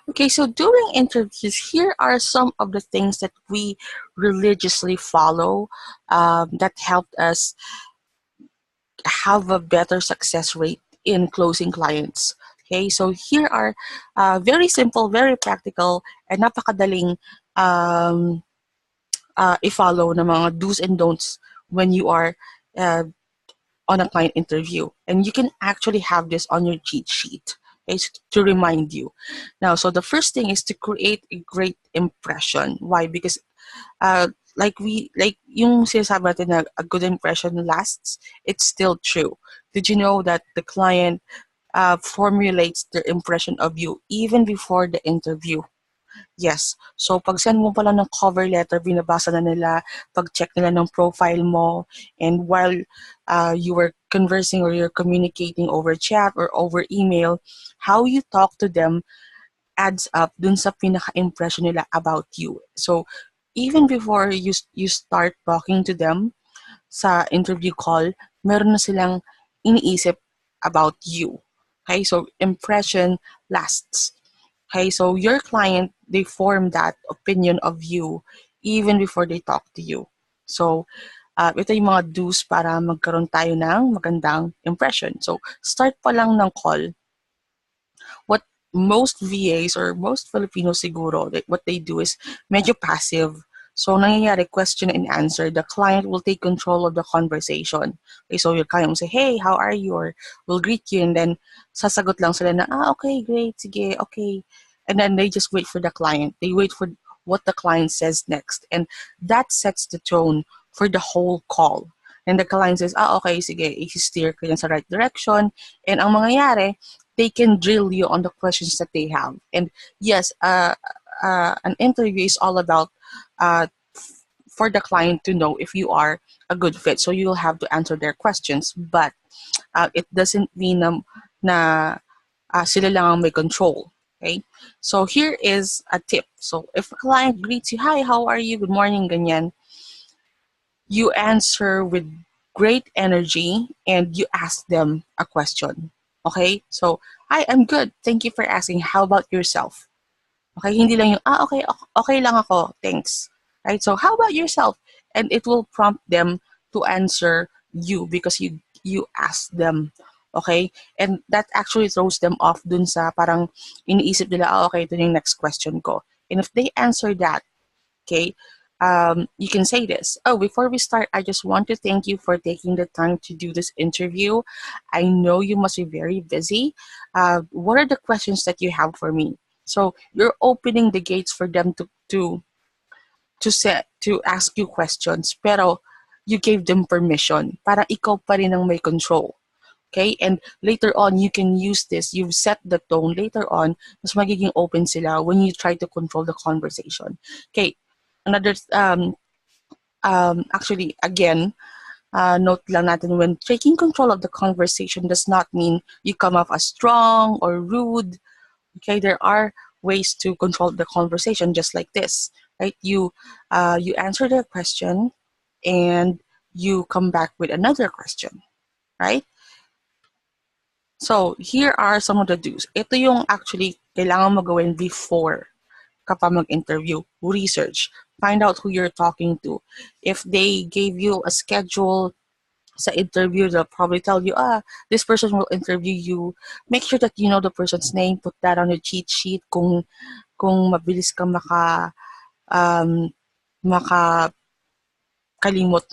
Okay, so during interviews, here are some of the things that we religiously follow that helped us have a better success rate in closing clients. Okay, so here are very simple, very practical, and napakadaling um, i-follow na mga do's and don'ts when you are uh, on a client interview. And you can actually have this on your cheat sheet, okay, to remind you. Now, so the first thing is to create a great impression. Why? Because like yung sinasabi natin na a good impression lasts, it's still true. Did you know that the client formulates their impression of you even before the interview? Yes. So, pag send mo pa lang ng cover letter, binabasa na nila, pag-check nila ng profile mo, and while you were conversing or you're communicating over chat or over email, how you talk to them adds up dun sa pinaka-impression nila about you. So, even before you start talking to them sa interview call, meron na silang iniisip about you. Okay? So, impression lasts. Okay, so your client, they form that opinion of you even before they talk to you. So, ito yung mga do's para magkaroon tayo ng magandang impression. So, start pa lang ng call, what most VAs or most Filipinos siguro, what they do is medyo passive. So, nangyayari, question and answer. The client will take control of the conversation. Okay, so your client will say, hey, how are you? Or will greet you and then sasagot lang sila na, okay, great, sige, okay. And then they just wait for the client. They wait for what the client says next. And that sets the tone for the whole call. And the client says, okay, sige, i-steer ko yan sa right direction. And ang mangyayari, they can drill you on the questions that they have. And yes, an interview is all about for the client to know if you are a good fit. So you'll have to answer their questions, but it doesn't mean na sila lang ang may control. Okay? So here is a tip. So if a client greets you, hi, how are you? Good morning, ganyan. You answer with great energy and you ask them a question. Okay? So, hi, I'm good. Thank you for asking. How about yourself? Okay? Hindi lang yung, okay, okay lang ako. Thanks. Right? So, how about yourself? And it will prompt them to answer you because you asked them. Okay? And that actually throws them off dun sa parang iniisip nila, okay, ito yung next question ko. And if they answer that, okay, you can say this. Oh, before we start, I just want to thank you for taking the time to do this interview. I know you must be very busy. What are the questions that you have for me? So you're opening the gates for them to ask you questions, pero you gave them permission. Para ikaw pa rin ang may control. Okay? And later on, you can use this. You've set the tone. Later on, mas magiging open sila when you try to control the conversation. Okay. Another actually, again, note lang natin, when taking control of the conversation does not mean you come off as strong or rude. Okay, there are ways to control the conversation, just like this, right? You answer their question and you come back with another question, right? So here are some of the do's. Ito yung actually kailangan mo gawin before ka pa mag-interview. Research. Find out who you're talking to. If they gave you a schedule sa interview, they'll probably tell you, this person will interview you. Make sure that you know the person's name. Put that on your cheat sheet kung mabilis ka makakalimot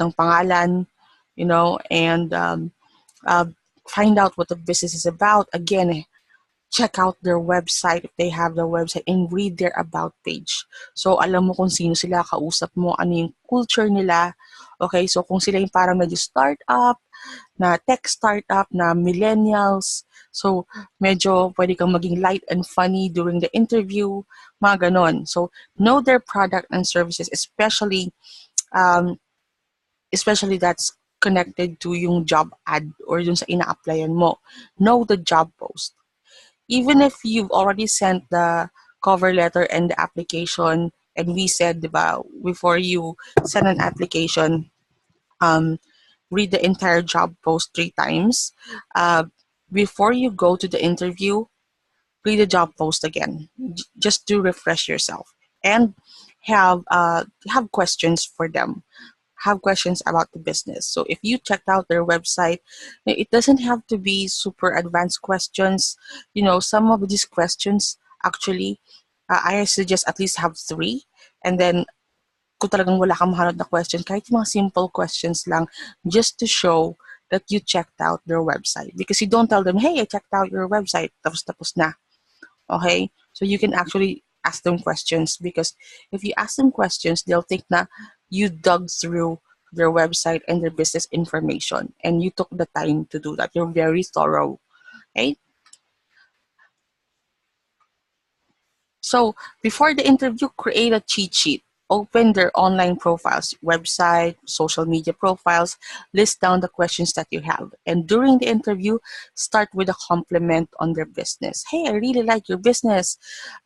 ng pangalan, and find out what the business is about. Again, check out their website if they have their website and read their about page. So, alam mo kung sino sila, kausap mo, ano yung culture nila. Okay, so kung sila yung parang medyo startup, na tech startup, na millennials, so medyo pwede kang maging light and funny during the interview, mga ganon. So, know their product and services, especially that's connected to yung job ad or yung sa ina-applyan mo. Know the job post. Even if you've already sent the cover letter and the application, and we said, diba, before you send an application, read the entire job post 3 times. Before you go to the interview, read the job post again, just to refresh yourself, and have questions for them, have questions about the business. So if you checked out their website, it doesn't have to be super advanced questions. Some of these questions actually, I suggest at least have three, and then kung talagang wala kang mahanap na question, kahit yung mga simple questions lang, just to show that you checked out their website. Because you don't tell them, hey, I checked out your website, tapos na. Okay? So you can actually ask them questions, because if you ask them questions, they'll think na you dug through their website and their business information, and you took the time to do that. You're very thorough. Okay? So before the interview, create a cheat sheet. Open their online profiles, website, social media profiles, list down the questions that you have. And during the interview, start with a compliment on their business. Hey, I really like your business.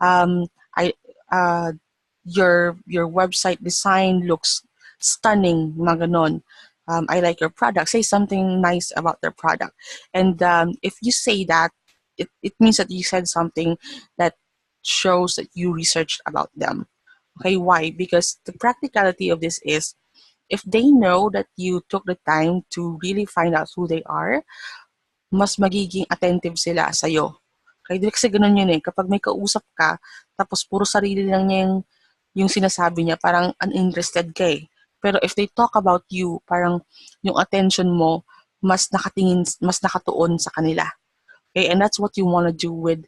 I your website design looks stunning, mga ganon. I like your product. Say something nice about their product. And if you say that, it means that you said something that shows that you researched about them. Okay, why? Because the practicality of this is, if they know that you took the time to really find out who they are, mas magiging attentive sila sa'yo. Okay, kasi ganun yun eh. Kapag may kausap ka, tapos puro sarili lang niya yung sinasabi niya, parang uninterested ka eh. Pero if they talk about you, parang yung attention mo, mas nakatingin, mas nakatuon sa kanila. Okay, and that's what you want to do with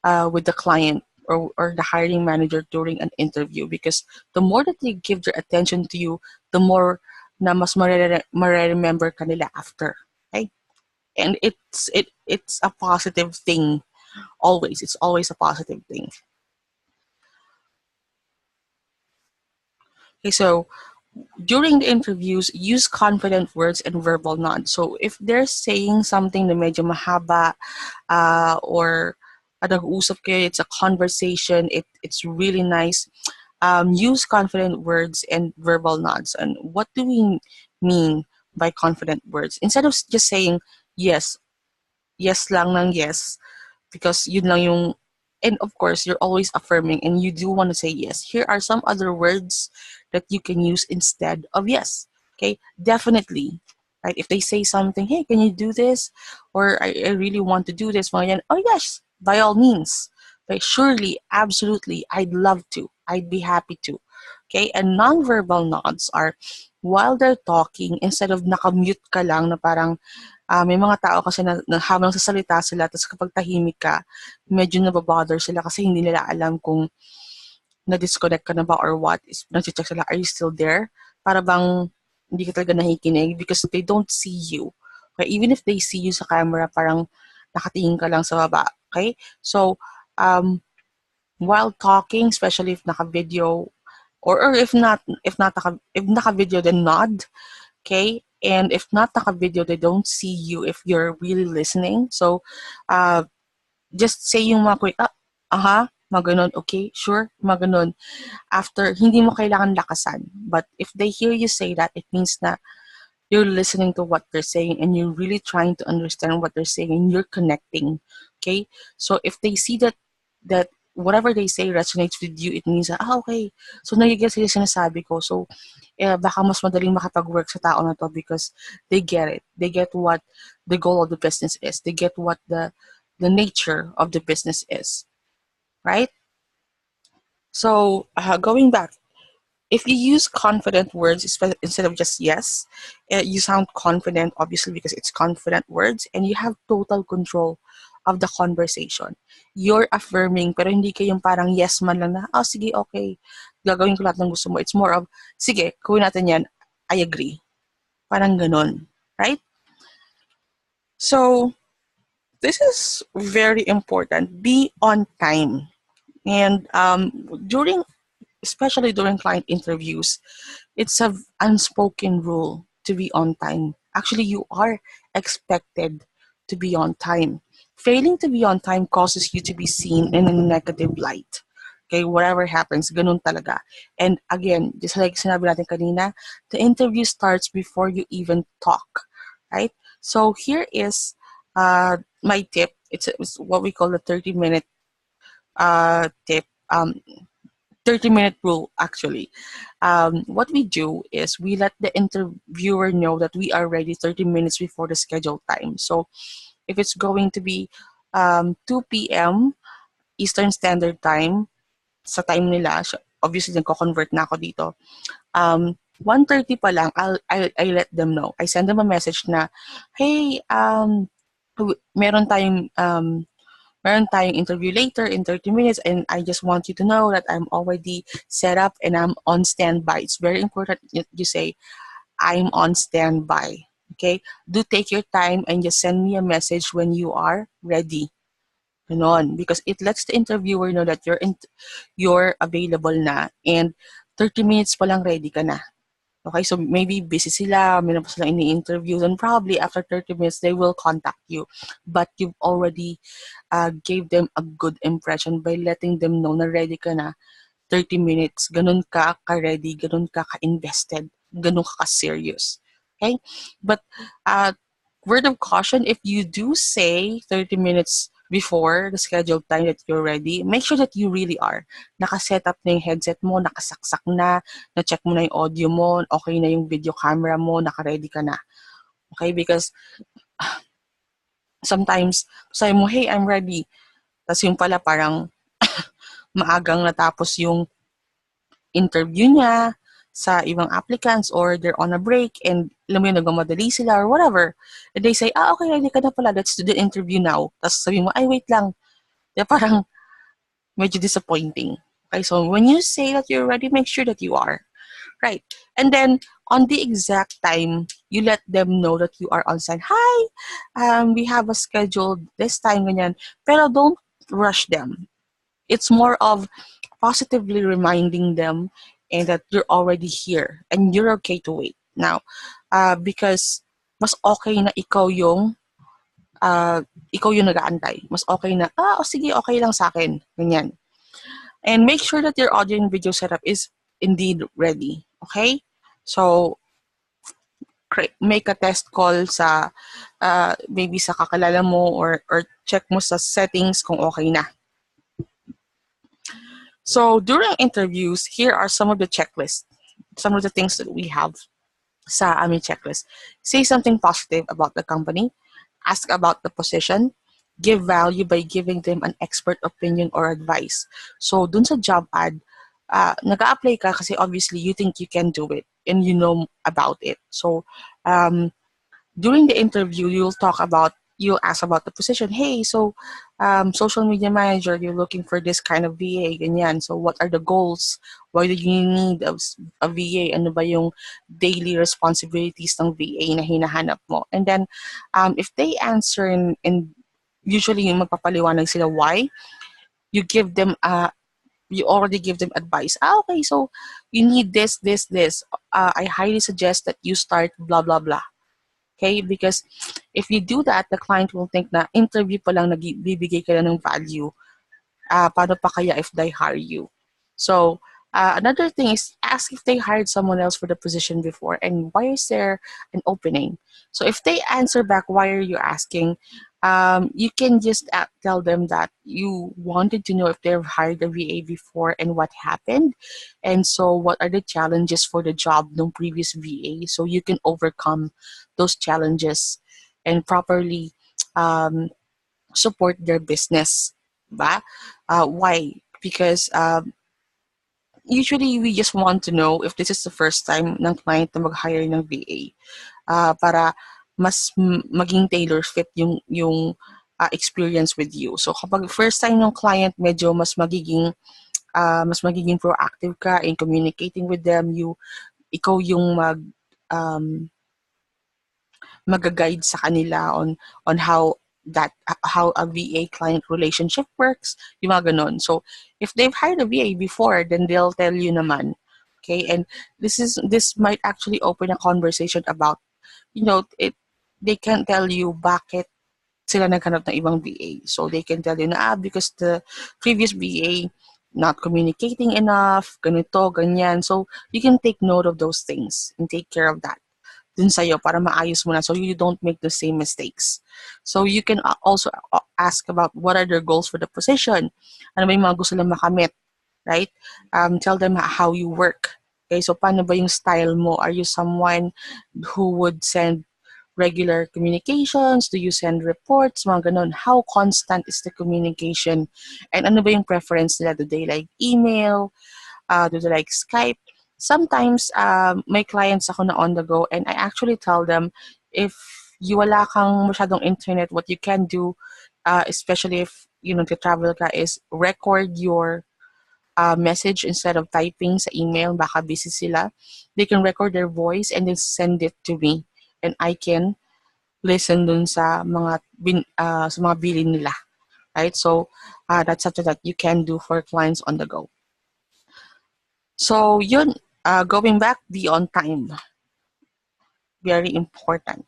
the client, or the hiring manager during an interview, because the more that they give their attention to you, the more na mas mareremember kanila after. Okay? And it's a positive thing always. It's always a positive thing. Okay, so during the interviews, use confident words and verbal nods. So if they're saying something na medyo mahaba, or nag-uusap kayo, it's a conversation, it's really nice, use confident words and verbal nods. And what do we mean by confident words? Instead of just saying yes, yes lang ng yes, because yun lang yung, and of course you're always affirming and you do want to say yes, here are some other words that you can use instead of yes. Okay, definitely, right? If they say something, hey, can you do this, or I really want to do this, mga yan, oh yes, by all means, like surely, absolutely, I'd love to, I'd be happy to. Okay, and non-verbal nods are while they're talking, instead of nakamute ka lang na parang, may mga tao kasi na habang sasalita sila, tapos kapag tahimik ka, medyo nababother sila kasi hindi nila alam kung na-disconnect ka na ba or what. Nag-check sila, are you still there? Para bang hindi ka talaga nakikinig, because they don't see you. Okay? Even if they see you sa camera, parang nakatingin ka lang sa baba. Okay? So, while talking, especially if naka-video, or if naka-video, then nod. Okay? And if not naka-video, they don't see you if you're really listening. So, just say yung mga quick, mga ganun, okay, sure, mga ganun. After, hindi mo kailangan lakasan. But if they hear you say that, it means na you're listening to what they're saying and you're really trying to understand what they're saying and you're connecting. Okay? So if they see that whatever they say resonates with you, it means that, okay, so nagigets yung sinasabi ko. So, baka mas madaling makapag-work sa tao na to because they get it. They get what the goal of the business is. They get what the nature of the business is. Right? So, going back, if you use confident words instead of just yes, you sound confident, obviously, because it's confident words, and you have total control of the conversation. You're affirming, pero hindi kayong parang yes man lang na, oh, sige, okay, gagawin ko lahat ng gusto mo. It's more of, sige, gawin natin yan, I agree. Parang ganon, right? So, this is very important. Be on time. And especially during client interviews, it's an unspoken rule to be on time. Actually, you are expected to be on time. Failing to be on time causes you to be seen in a negative light. Okay, whatever happens, ganun talaga. And again, just like sinabi natin kanina, the interview starts before you even talk, right? So here is my tip. It's what we call the 30-minute tip, 30-minute rule actually. What we do is we let the interviewer know that we are ready 30 minutes before the scheduled time. So if it's going to be 2 p.m. Eastern Standard Time, sa time nila, obviously nagko-convert na ako dito. 1:30 pa lang, I let them know. I send them a message na, hey, meron tayong interview later in 30 minutes, and I just want you to know that I'm already set up and I'm on standby. It's very important you say, I'm on standby. Okay? Do take your time and just send me a message when you are ready. Ganon. Because it lets the interviewer know that you're available na, and 30 minutes pa lang ready ka na. Okay, so maybe busy sila, meron pa silang ini-interview, and probably after 30 minutes, they will contact you. But you've already gave them a good impression by letting them know na ready ka na 30 minutes. Ganun ka ka-ready, ganun ka ka-invested, ganun ka ka-serious. Okay? But word of caution, if you do say 30 minutes before the scheduled time that you're ready, make sure that you really are. Nakaset up na yung headset mo, nakasaksak na-check mo na yung audio mo, okay na yung video camera mo, naka-ready ka na. Okay? Because sometimes, sabi mo, hey, I'm ready. Tapos yung pala parang maagang natapos yung interview niya sa ibang applicants, or they're on a break and alam mo yun, nagmamadali sila or whatever. And they say, okay, ready ka na pala, let's do the interview now. Tapos sabi mo, ay, wait lang. Diba, parang medyo disappointing. Okay, so when you say that you're ready, make sure that you are. Right. And then, on the exact time, you let them know that you are on site. Hi, we have a scheduled this time, ganyan. Pero don't rush them. It's more of positively reminding them and that you're already here and you're okay to wait. Now, because mas okay na ikaw yung nag-aantay. Mas okay na, sige, okay lang sa akin. Ganyan. And make sure that your audio and video setup is indeed ready. Okay? So, make a test call sa maybe sa kakilala mo, or check mo sa settings kung okay na. So during interviews, here are some of the checklists, some of the things that we have sa aming checklist. Say something positive about the company, ask about the position, give value by giving them an expert opinion or advice. So dun sa job ad, nag-a-apply ka kasi obviously you think you can do it and you know about it. So during the interview, you'll ask about the position. Hey, so social media manager, you're looking for this kind of VA, ganyan. So what are the goals? Why do you need a VA? Ano ba yung daily responsibilities ng VA na hinahanap mo? And then, if they answer and usually yung magpapaliwanag sila why, you give them you already give them advice. Okay, so you need this, this, this. I highly suggest that you start blah, blah, blah. Okay? Because if you do that, the client will think na interview pa lang nagbibigay ka na ng value. Paano pa kaya if they hire you? So, another thing is ask if they hired someone else for the position before and why is there an opening. So if they answer back, why are you asking? You can just tell them that you wanted to know if they've hired a VA before and what happened. And so what are the challenges for the job ng previous VA, so you can overcome those challenges and properly support their business. Ba? Why? Because usually we just want to know if this is the first time ng client na mag-hire ng VA, para mas maging tailor fit yung experience with you. So kapag first time ng client, medyo mas magiging proactive ka in communicating with them. Ikaw yung mag-guide sa kanila on how a VA client relationship works, yung mga ganon. So if they've hired a VA before, then they'll tell you naman. Okay, and this might actually open a conversation about, they can tell you bakit sila naghanap ng ibang VA. So they can tell you na because the previous VA not communicating enough, ganito, ganyan. So you can take note of those things and take care of that. dun sa'yo para maayos mo na so you don't make the same mistakes. So you can also ask about what are their goals for the position. Ano ba yung mga gusto nilang makamit, right? Tell them how you work. Okay, so paano ba yung style mo? Are you someone who would send regular communications? Do you send reports? Mga ganun. How constant is the communication? And ano ba yung preference nila? Do they like email? Do they like Skype? Sometimes, may clients ako na on the go and I actually tell them if you wala kang masyadong internet, what you can do, especially if, travel ka, is record your message instead of typing sa email, baka busy sila. They can record their voice and then send it to me. And I can listen dun sa mga bilin nila. Right? So, that's something that you can do for clients on the go. So, yun, going back, be on time. Very important.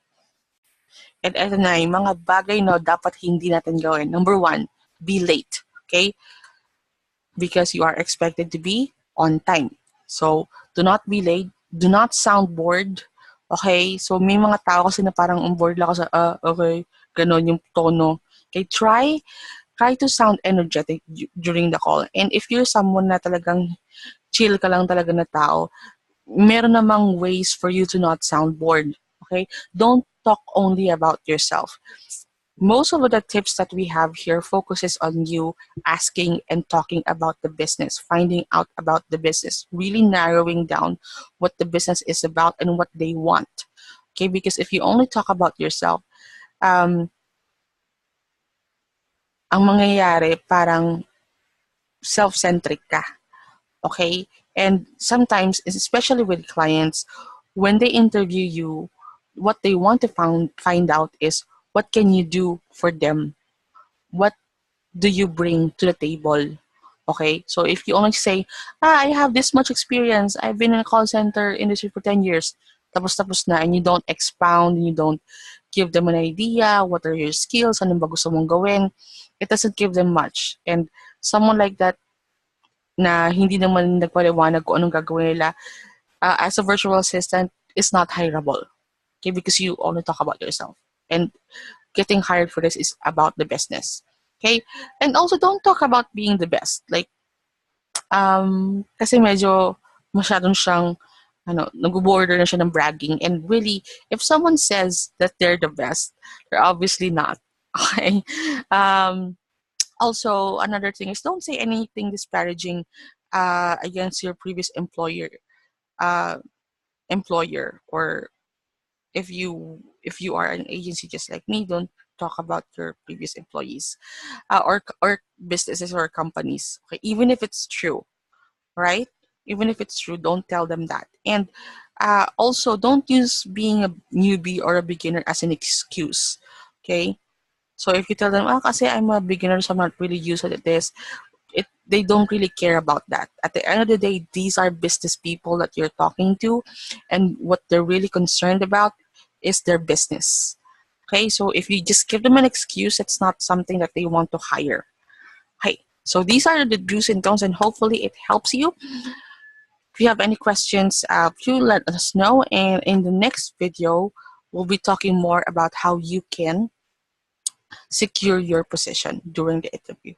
And eto na, yung mga bagay na dapat hindi natin gawin. Number 1, be late. Okay? Because you are expected to be on time. So, do not be late. Do not sound bored. Okay? So, may mga tao kasi na parang on board lang ako sa, okay, ganon yung tono. Okay, try to sound energetic during the call. And if you're someone na talagang chill ka lang talaga na tao, meron namang ways for you to not sound bored. Okay? Don't talk only about yourself. Most of the tips that we have here focuses on you asking and talking about the business, finding out about the business, really narrowing down what the business is about and what they want. Okay? Because if you only talk about yourself, ang mangyayari parang self-centric ka. Okay? And sometimes, especially with clients, when they interview you, what they want to find out is what can you do for them? What do you bring to the table? Okay? So if you only say, I have this much experience, I've been in a call center industry for 10 years, tapos na, and you don't expound, and you don't give them an idea, what are your skills, anong ba gusto mong gawin, it doesn't give them much. And someone like that, na hindi naman nagpaliwanag kung anong gagawin nila, as a virtual assistant is not hireable. Okay, because you only talk about yourself. And getting hired for this is about the business. Okay? And also don't talk about being the best. Like, kasi medyo masyadong siyang, nag-border na siya ng bragging. And really, if someone says that they're the best, they're obviously not. Okay? Also, another thing is don't say anything disparaging against your previous uh, employer, or if you are an agency just like me, don't talk about your previous employees, or businesses or companies. Okay, even if it's true, right? Even if it's true, don't tell them that. And also, don't use being a newbie or a beginner as an excuse. Okay. So if you tell them, kasi I'm a beginner, so I'm not really used at this, they don't really care about that. At the end of the day, these are business people that you're talking to, and what they're really concerned about is their business. Okay, so if you just give them an excuse, it's not something that they want to hire. Hey, so these are the do's and don'ts, and hopefully it helps you. If you have any questions, please let us know. And in the next video, we'll be talking more about how you can secure your position during the interview.